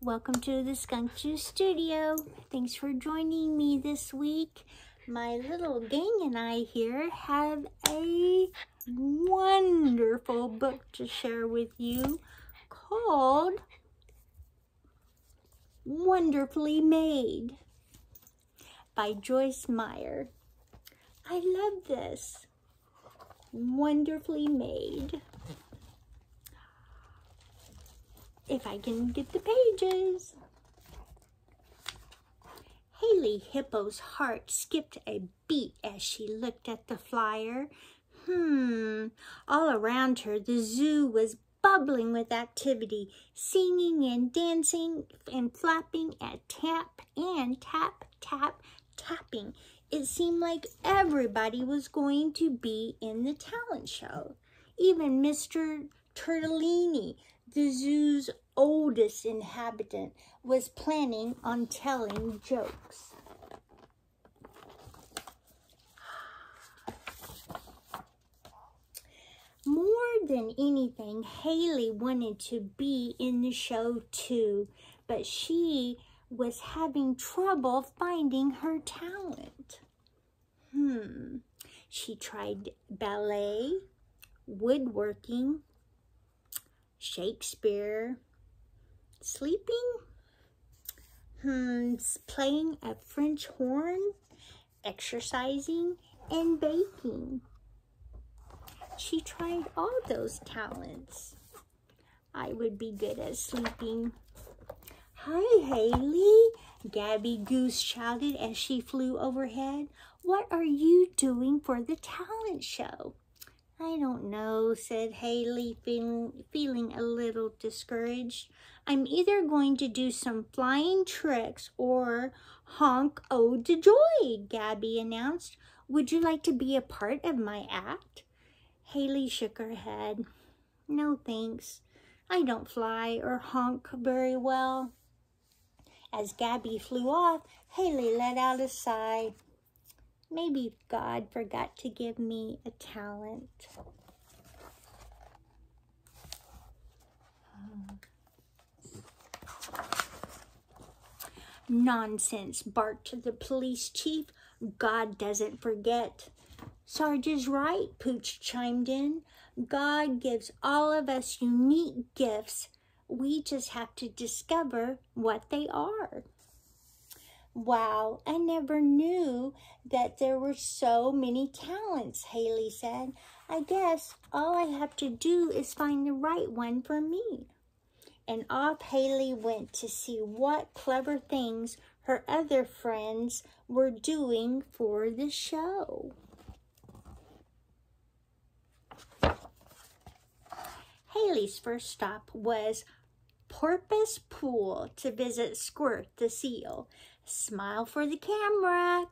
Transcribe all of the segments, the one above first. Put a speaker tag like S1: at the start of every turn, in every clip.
S1: Welcome to the Skunk Juice Studio. Thanks for joining me this week. My little gang and I here have a wonderful book to share with you called Wonderfully Made by Joyce Meyer. I love this. Wonderfully Made. If I can get the pages. Hailey Hippo's heart skipped a beat as she looked at the flyer. All around her, the zoo was bubbling with activity, singing and dancing and flapping at tap and tap, tap, tapping. It seemed like everybody was going to be in the talent show. Even Mr. Turtellini, the zoo's oldest inhabitant, was planning on telling jokes. More than anything, Hailey wanted to be in the show too, but she was having trouble finding her talent. She tried ballet, woodworking, Shakespeare, sleeping, playing a French horn, exercising, and baking. She tried all those talents. I would be good at sleeping. Hi, Hailey, Gabby Goose shouted as she flew overhead. What are you doing for the talent show? I don't know, said Hailey, feeling a little discouraged. I'm either going to do some flying tricks or honk ode to joy, Gabby announced. Would you like to be a part of my act? Hailey shook her head. No, thanks. I don't fly or honk very well. As Gabby flew off, Hailey let out a sigh. Maybe God forgot to give me a talent. Nonsense, barked the police chief. God doesn't forget. Sarge is right, Pooch chimed in. God gives all of us unique gifts. We just have to discover what they are. Wow, I never knew that there were so many talents, Hailey said. I guess all I have to do is find the right one for me. And off Hailey went to see what clever things her other friends were doing for the show. Hailey's first stop was Porpoise Pool to visit Squirt the seal. Smile for the camera,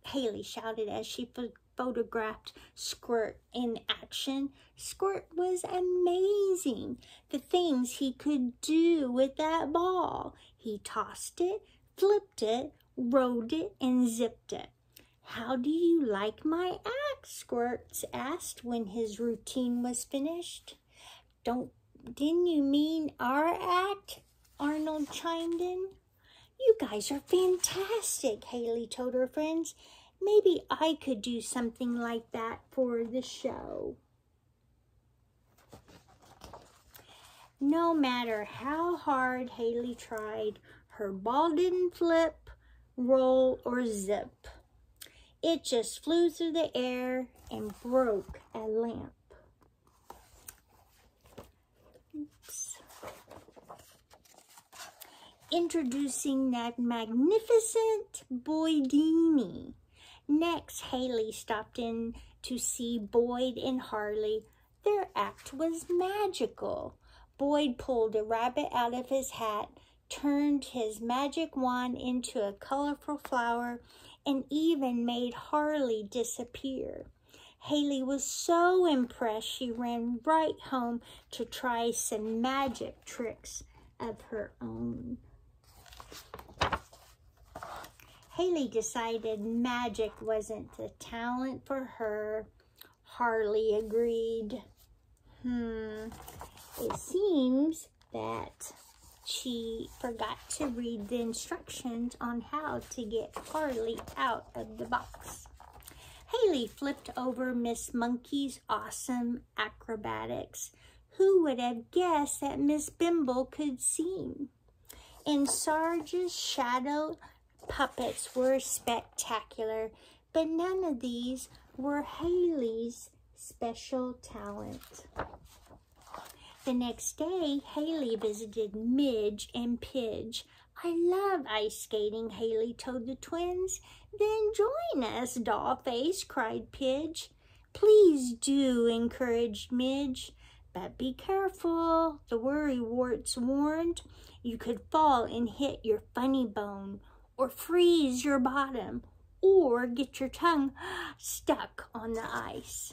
S1: Hailey shouted as she photographed Squirt in action. Squirt was amazing. The things he could do with that ball. He tossed it, flipped it, rolled it, and zipped it. How do you like my act? Squirt asked when his routine was finished. Didn't you mean our act? Arnold chimed in. You guys are fantastic, Hailey told her friends. Maybe I could do something like that for the show. No matter how hard Hailey tried, her ball didn't flip, roll, or zip. It just flew through the air and broke a lamp. Oops. Introducing that magnificent Boydini. Next, Hailey stopped in to see Boyd and Harley. Their act was magical. Boyd pulled a rabbit out of his hat, turned his magic wand into a colorful flower, and even made Harley disappear. Hailey was so impressed she ran right home to try some magic tricks of her own. Hailey decided magic wasn't a talent for her. Harley agreed. It seems that she forgot to read the instructions on how to get Carly out of the box. Haley flipped over Miss Monkey's awesome acrobatics. Who would have guessed that Miss Bimble could sing? And Sarge's shadow puppets were spectacular, but none of these were Haley's special talent. The next day, Haley visited Midge and Pidge. I love ice skating, Haley told the twins. Then join us, Dollface, cried Pidge. Please do, encouraged Midge. But be careful, the worrywarts warned. You could fall and hit your funny bone, or freeze your bottom, or get your tongue stuck on the ice.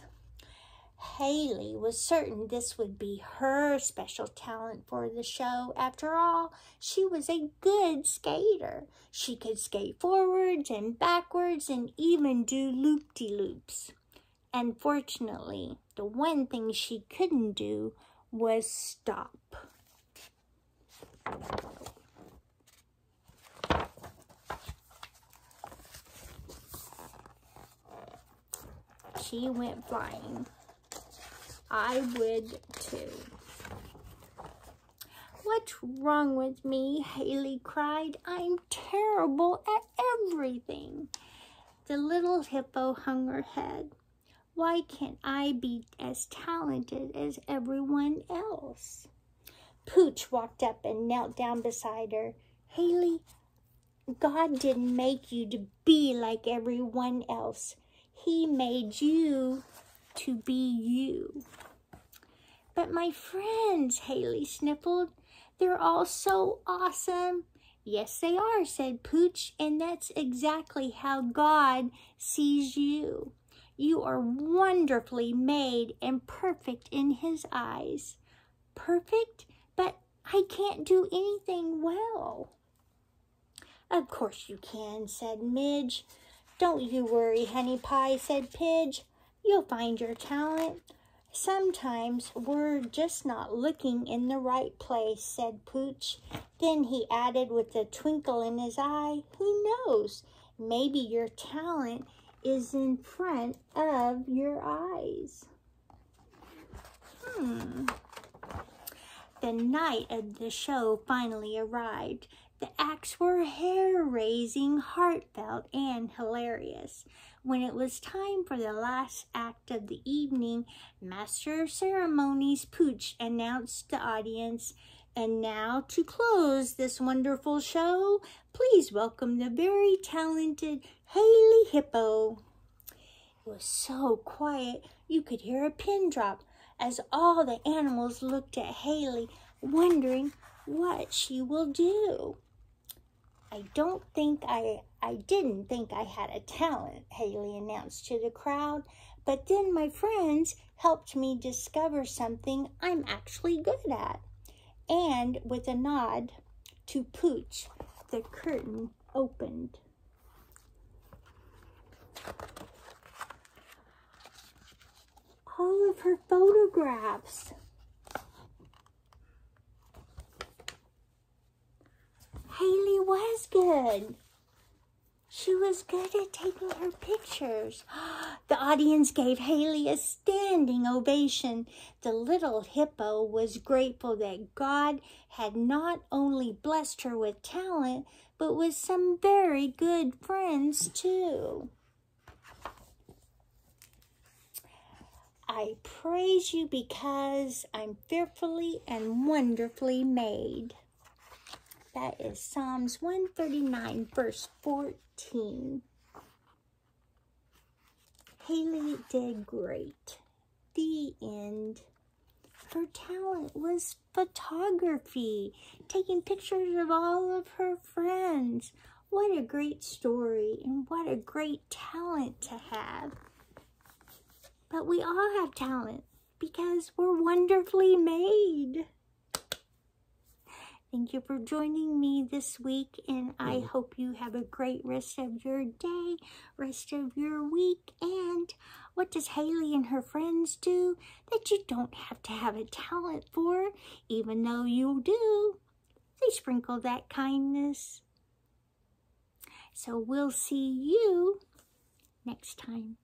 S1: Haley was certain this would be her special talent for the show. After all, she was a good skater. She could skate forwards and backwards and even do loop-de-loops. Unfortunately, the one thing she couldn't do was stop. She went flying. I would too. What's wrong with me? Haley cried. I'm terrible at everything. The little hippo hung her head. Why can't I be as talented as everyone else? Pooch walked up and knelt down beside her. Haley, God didn't make you to be like everyone else. He made you to be you. But my friends, Haley sniffled, they're all so awesome. Yes, they are, said Pooch, and that's exactly how God sees you. You are wonderfully made and perfect in his eyes. Perfect? But I can't do anything well. Of course you can, said Midge. Don't you worry, Honey Pie, said Pidge. You'll find your talent. Sometimes we're just not looking in the right place, said Pooch. Then he added with a twinkle in his eye, who knows? Maybe your talent is in front of your eyes. The night of the show finally arrived. The acts were hair-raising, heartfelt, and hilarious. When it was time for the last act of the evening, Master of Ceremonies Pooch announced the audience, and now to close this wonderful show, please welcome the very talented Haley Hippo. It was so quiet you could hear a pin drop as all the animals looked at Haley, wondering what she will do. I didn't think I had a talent, Haley announced to the crowd, but then my friends helped me discover something I'm actually good at. And with a nod to Pooch, the curtain opened. All of her photographs. Haley was good. She was good at taking her pictures. The audience gave Haley a standing ovation. The little hippo was grateful that God had not only blessed her with talent, but with some very good friends too. I praise you because I'm fearfully and wonderfully made. That is Psalms 139, verse 14. Haley did great. The end. Her talent was photography, taking pictures of all of her friends. What a great story and what a great talent to have. But we all have talent because we're wonderfully made. Thank you for joining me this week, and I hope you have a great rest of your day, rest of your week. And what does Haley and her friends do that you don't have to have a talent for, even though you do? They sprinkle that kindness. So we'll see you next time.